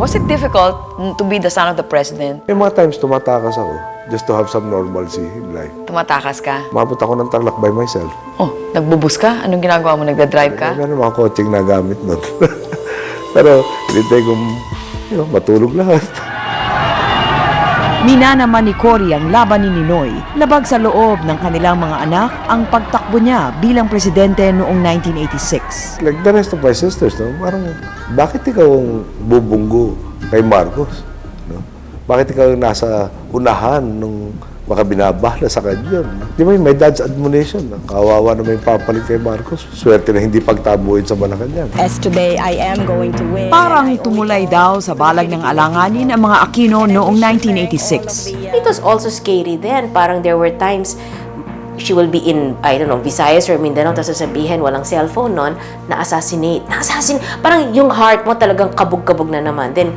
Was it difficult to be the son of the president? May mga times tumatakas ako just to have some normalcy in life. Tumatakas ka? Umabot ako ng Tarlac by myself. Oh, nagbubus ka? Anong ginagawa mo? Nagda-drive ka? Meron mga coaching na gamit nun. Pero hinintay kong matulog lahat. Minanaman ni Cory ang laban ni Ninoy, labag sa loob ng kanilang mga anak ang pagtakbo niya bilang presidente noong 1986. Like the rest of my sisters, no? Parang, bakit ikaw ang bubunggo kay Marcos? No? Bakit ikaw ang nasa unahan nung makabinabala sa kanya? No? Di ba yung my dad's admonition? No? Kawawa naman yung papalit kay Marcos. Swerte na hindi pagtabuhin sa Malacanang. As today, I am going to win. Parang tumulay daw sa balag ng alanganin ang mga Aquino noong 1986. It was also scary then. Parang there were times she will be in, I don't know, Visayas or Mindanao, tapos sasabihin, walang cellphone nun, na-assassinate. Parang yung heart mo talagang kabog-kabog na naman. Then,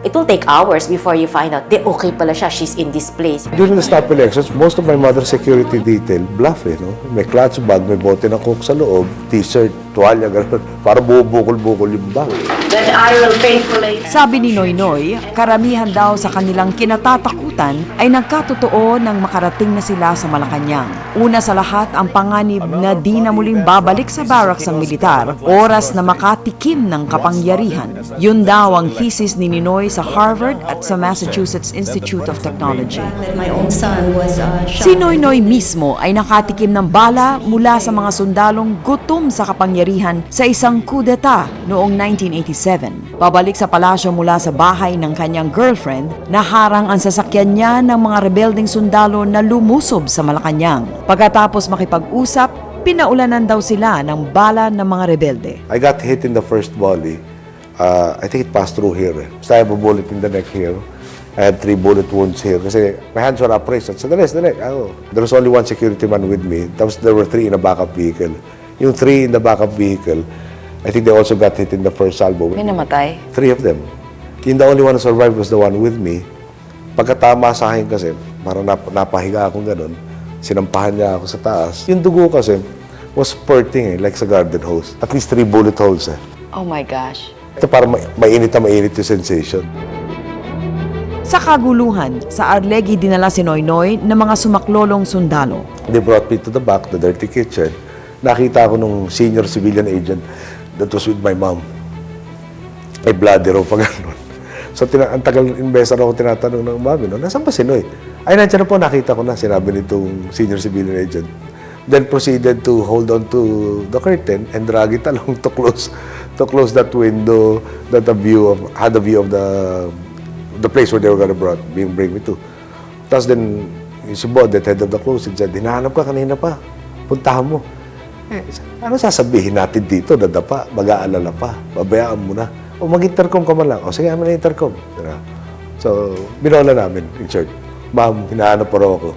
it will take hours before you find out, okay pala siya, she's in this place. During the snap elections, most of my mother's security detail, bluff no? May clutch bag, may bote ng coke sa loob, t-shirt, tuwalya, gano'n. Para bubukol-bukol yung bag. That I will faithfully... Sabi ni Noynoy, karamihan daw sa kanilang kinatatakutan ay nagkatotoo nang makarating na sila sa Malacanang. Una sa lahat ang panganib na di na muling babalik sa barracks ang militar, oras na makatikim ng kapangyarihan. Yun daw ang thesis ni Ninoy sa Harvard at sa Massachusetts Institute of Technology. My own son was shot. Si Noynoy mismo ay nakatikim ng bala mula sa mga sundalong gutom sa kapangyarihan sa isang kudeta noong 1987. Pabalik sa palasyo mula sa bahay ng kanyang girlfriend, naharang ang sasakyan niya ng mga rebelding sundalo na lumusob sa Malacanang. Pagkatapos makipag-usap, pinaulanan daw sila ng bala ng mga rebelde. I got hit in the first volley. I think it passed through here. So I have a bullet in the neck here. I had 3 bullet wounds here. Kasi my hands were upraised. So dali. There was only 1 security man with me. Tapos there were 3 in a backup vehicle. Yung 3 in the backup vehicle, I think they also got hit in the first salvo. May namatay? 3 of them. Yung the only one who survived was the one with me. Pagkatama sa akin kasi, parang napahiga akong ganun. Sinampahan niya ako sa taas. Yung dugo kasi was spurting like sa garden hose. At least 3 bullet holes Oh my gosh. Ito parang mainit yung sensation. Sa kaguluhan, sa Arlegui dinala si Noynoy ng mga sumaklolong sundalo. They brought me to the back, the dirty kitchen. Nakita ko nung senior civilian agent that was with my mom. May bloody raw pa gano'n. So, ang tagal investor ako tinatanong ng mami, no? Nasaan ba si Noy? Ay, nandiyan na po, nakita ko na, sinabi nitong senior civilian agent. Then proceeded to hold on to the curtain and drag it along to close that window that had a view of the place where they were gonna bring me to. Tapos then, si Bodet, head of the closet, said, hinahanap ka kanina pa, puntahan mo. Ano sasabihin natin dito, dadapa, mag-aalala pa, babayaan mo na. O mag-intercom ka man lang. O sige, amin na intercom. So, binola namin in church. Ma'am, hinahanap pa raw ako.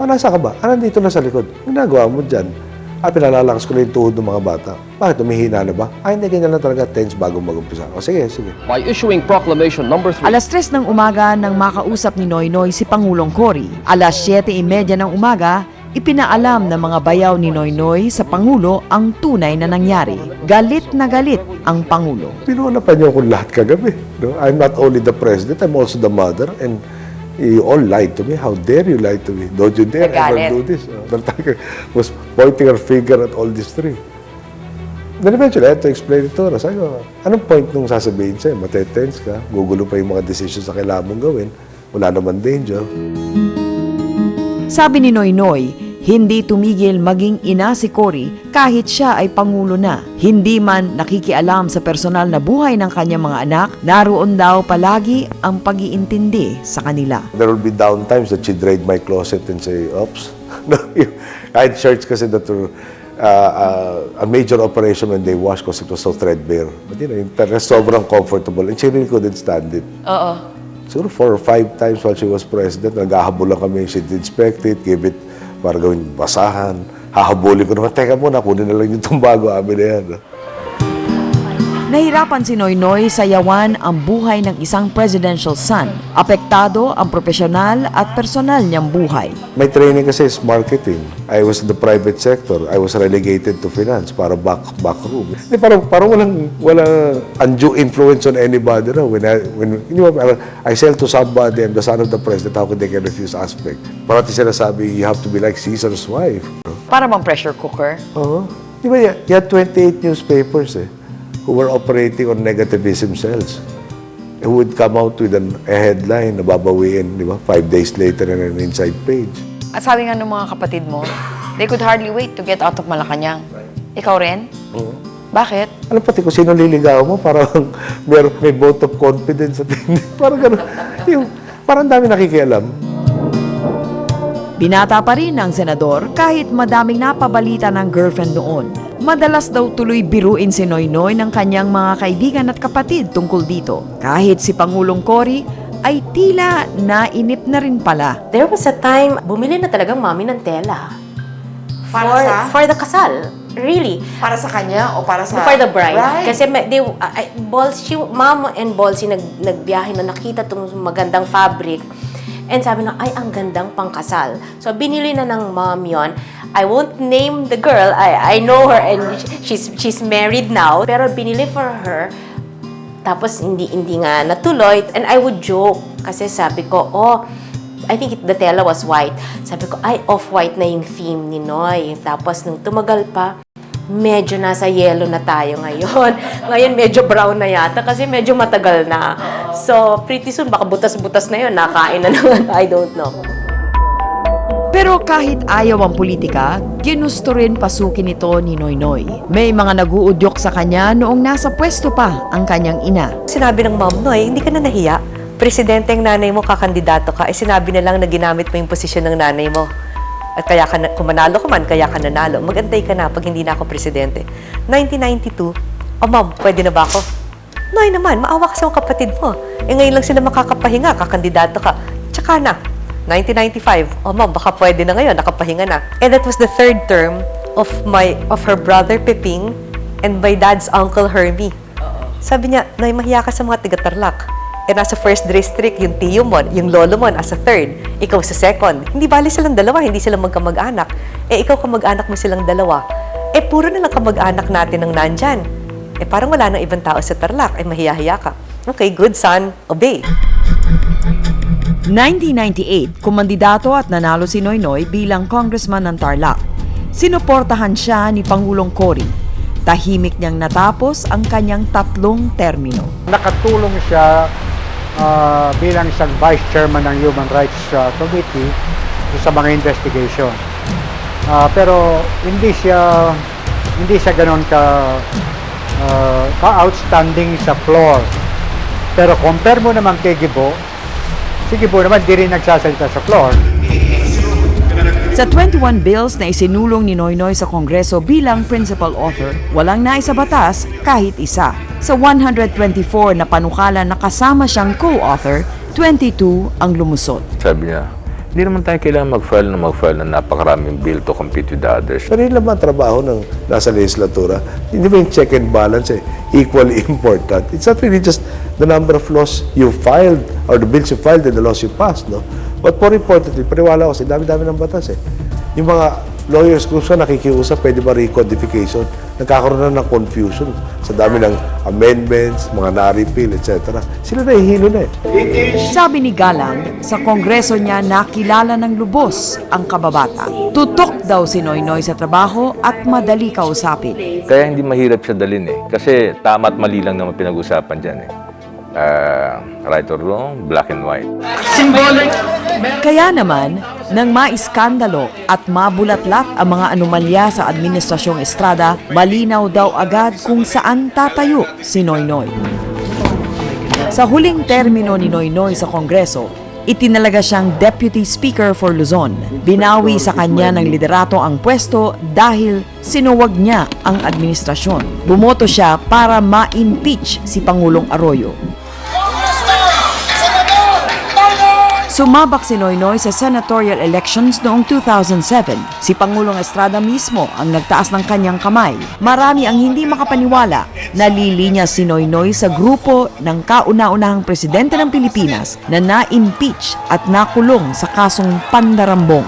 Nasa ka ba? Nandito na sa likod. Ginagawa mo dyan. Pinalalakas ko na yung tuhod ng mga bata. Bakit, umihina na ba? Hindi, ganyan lang talaga tense bago mag-umpisa. O sige. By issuing Proclamation Number 3. Alas 3 ng umaga nang makausap ni Noynoy si Pangulong Cory. Alas 7:30 ng umaga, ipinaalam ng mga bayaw ni Noynoy sa Pangulo ang tunay na nangyari. Galit na galit ang Pangulo. Pinuuna pa niyo akong lahat kagabi. No? I'm not only the president, I'm also the mother. And you all lied to me. How dare you lie to me? Don't you dare Nagalit. ever do this. The tiger was pointing her finger at all these 3. Then eventually, I had to explain it to her. Sabi ko, anong point nung sasabihin sa'yo? Matetense ka, gugulo pa yung mga decisions na kailangan mong gawin. Wala naman danger. Sabi ni Noynoy, hindi tumigil maging ina si Cory kahit siya ay Pangulo na. Hindi man nakikialam sa personal na buhay ng kanyang mga anak, naroon daw palagi ang pag-iintindi sa kanila. There will be down times that she'd raid my closet and say, oops. I had shirts kasi that were a major operation when they washed because it was so threadbare. But sobrang comfortable and she really couldn't stand it. Oo. Siguro 4 or 5 times while she was president, naghahabol lang kami, she'd inspect it, give it para gawin basahan. Hahabulin ko naman, teka muna, kunin na lang yung tumbago, amin na yan. Nahirapan si Noynoy sayawan ang buhay ng isang presidential son. Apektado ang profesional at personal niyang buhay. My training kasi is marketing. I was in the private sector. I was relegated to finance para back room. Hindi, parang walang undue influence on anybody raw. I sell to somebody, I'm the son of the president, how could they get refuse aspect? Parati sinasabi, you have to be like Caesar's wife. Para bang pressure cooker? Oo. Di ba, you had 28 newspapers who were operating on negativism cells. Who would come out with a headline na babawiin, di ba? 5 days later in an inside page. At sabi nga ng mga kapatid mo, they could hardly wait to get out of Malacanang. Ikaw rin? Oo. Bakit? Alam pati kung sino liligaw mo, parang may vote of confidence at hindi. Parang gano'n. Parang dami nakikialam. Binata pa rin ang senador kahit madaming napabalita ng girlfriend noon. Madalas daw tuloy biruin si Noynoy ng kanyang mga kaibigan at kapatid tungkol dito. Kahit si Pangulong Cory ay tila nainip na rin pala. There was a time, bumili na talagang mami ng tela. For the kasal. Really. Para sa kanya o para sa... For the bride. Kasi mom and Bolsy nagbiyahe na nakita itong magandang fabric. And sabi na, ay, ang gandang pangkasal. So, binili na ng mom yon. I won't name the girl. I know her and she's married now. Pero binili for her. Tapos, hindi nga natuloy. And I would joke. Kasi sabi ko, I think the tela was white. Sabi ko, ay, off-white na yung theme ni Noy. Tapos, nung tumagal pa, medyo nasa yellow na tayo ngayon. Ngayon, medyo brown na yata kasi medyo matagal na. So, pretty soon, baka butas-butas na yun. Nakain na naman. I don't know. Pero kahit ayaw ang politika, ginusto rin pasukin ito ni Noynoy. May mga naguudyok sa kanya noong nasa pwesto pa ang kanyang ina. Sinabi ng mom, Noy, hindi ka na nahiya. Presidente ang nanay mo, kakandidato ka. Sinabi na lang na ginamit mo yung posisyon ng nanay mo. At kaya ka kung manalo ka man, kaya ka nanalo. Magantay ka na pag hindi na ako presidente. 1992, ma'am, pwede na ba ako? Noy naman, maawa ka sa mga kapatid mo. Ngayon lang sila makakapahinga, kakandidato ka. Tsaka na, 1995, ma'am, baka pwede na ngayon, nakapahinga na. And that was the third term of her brother Peping and my dad's uncle Hermie. Sabi niya, Noy, mahiya ka sa mga taga-Tarlac. Nasa first district, yung tiyo mo, yung lolo mo, nasa third. Ikaw sa second. Hindi bali silang dalawa, hindi silang magkamag-anak. Ikaw kamag-anak mo silang dalawa. Puro na lang kamag-anak natin ang nandyan. Parang wala nang ibang tao sa Tarlac. Mahiya-hiya ka. Okay, good son, obey. 1998, kumandidato at nanalo si Noynoy bilang congressman ng Tarlac. Sinuportahan siya ni Pangulong Cory. Tahimik niyang natapos ang kanyang 3 termino. Nakatulong siya bilang isang vice chairman ng Human Rights Committee sa mga investigation. Pero hindi siya ganoon ka-outstanding sa floor. Pero compare mo naman kay Gibo, si Gibo naman di rin nagsasalita sa floor. Sa 21 bills na isinulong ni Noynoy sa Kongreso bilang principal author, walang naisabatas kahit isa. Sa 124 na panukala na kasama siyang co-author, 22 ang lumusot. Sabi niya, hindi naman tayo kailangan mag-file ng napakaraming bill to compete with the others. Pero yun naman trabaho ng nasa legislatura. Hindi ba yung check and balance equally important? It's not really just the number of laws you filed or the bills you filed and the laws you passed, no? But more importantly, paniwala ko kasi dami-dami ng batas Yung mga lawyers kung saan nakikiusap, pwede ba recodification? Nagkakaroon na ng confusion sa dami ng amendments, mga na-repeal, etc. Sila nahihilo na Sabi ni Galang, sa Kongreso niya nakilala ng lubos ang kababata. Tutok daw si Noynoy sa trabaho at madali kausapin. Kaya hindi mahirap siya dalhin Kasi tama at mali lang naman pinag-usapan dyan right or wrong, black and white. Kaya naman, nang maiskandalo at mabulatlat ang mga anomalya sa Administrasyong Estrada, malinaw daw agad kung saan tatayo si Noynoy. Sa huling termino ni Noynoy sa Kongreso, itinalaga siyang Deputy Speaker for Luzon. Binawi sa kanya ng liderato ang pwesto dahil sinuwag niya ang administrasyon. Bumoto siya para ma-impeach si Pangulong Arroyo. Sumabak si Noynoy sa senatorial elections noong 2007. Si Pangulong Estrada mismo ang nagtaas ng kanyang kamay. Marami ang hindi makapaniwala na lilinya si Noynoy sa grupo ng kauna-unahang presidente ng Pilipinas na na-impeach at nakulong sa kasong pandarambong.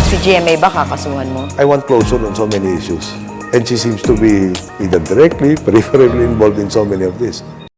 Si GMA ba kakasuhan mo? I want closure on so many issues. And she seems to be either directly, peripherally involved in so many of this.